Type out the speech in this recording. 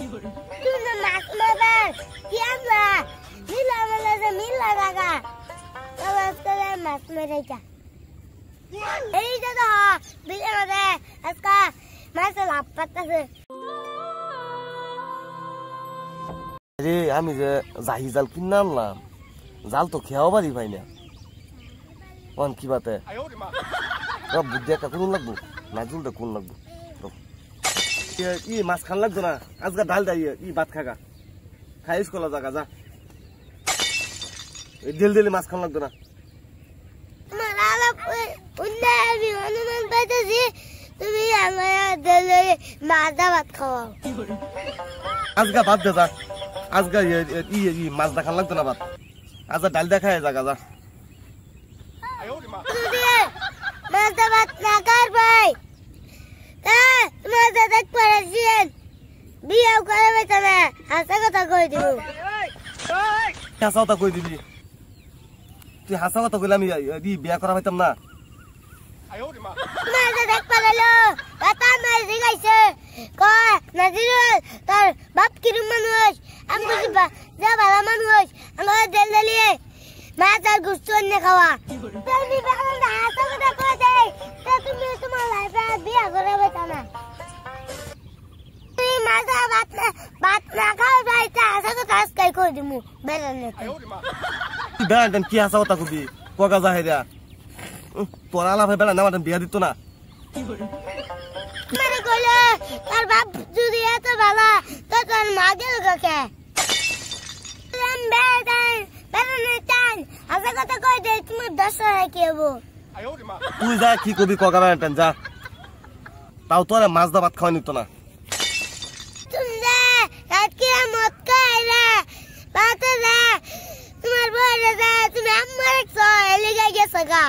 तुम ना मास मदर क्या हुआ मिला वाला से मिल लगागा तब उसके लिए मास में रहेगा यही जगह बिल्ले मदे इसका मास लापता से अरे আমি যে জাহি জাল কিনা আনলাম জাল তো খেয়াও পারি ভাই না কোন কি বাতে ও বুদ্ধি একটা কোন লাগবো না জুলটা কোন লাগবো ই মাছ খান লাগতো না আজকে ডাল দাই ই ভাত খাগা খাইস কলা জায়গা যা দিল দিলে মাছ খান লাগতো না মালা উন্না আমি অনুমান পাইতেছি তুমি আমার দিলে মাছ ভাত খাওয়াও আজকে ভাত দে যা আজকে ই মাছ দেখান লাগতো না ভাত আজকে ডাল দেখায় জায়গা যা মাছ ভাত না কর ভাই তোমার দেখ পারেছেন বিয়ে করে বেটা না হাসা কথা কই দিব হাসা কথা কই দিবি তুই হাসা কথা কইলে আমি বিয়ে করা হইতাম না তোমার দেখ পারলো কথা নাই জিগাইছে কয় নাজিরুল তোর বাপ কিরম মানুষ আমি বুঝি যা ভালো মানুষ আমার দেল দিলিয়ে মাছ আর গুস্ত এনে খাওয়া তুমি বাংলা হাসা কথা কই দেই তা তুমি তোমার লাইফে বিয়ে করে বেটা না তুমি মাছ ভাত না খাও ভাই তা হাসা কথা আজকে কই দিমু বেরানে বেড়ান কি হাসা কথা কবি কগা যাহেরা তোর আলাপ বেড়া না মাটন বিয়া দিত না মানে কইলে তোর বাপ যদি এত ভালো তো তোর মা গেল কাকে বেড়ানে টান হাসা কথা কই দে তুমি 10 টাকা কি হবো তুই যা কি কবি কগা বেড়ান যা তাও তোরে মাছ দা ভাত খাওয়া নিত না তুমি যা আজকে মত খাইলা বাতে যা তোমার বলে যা তুমি আমার এলিগা গেছ গা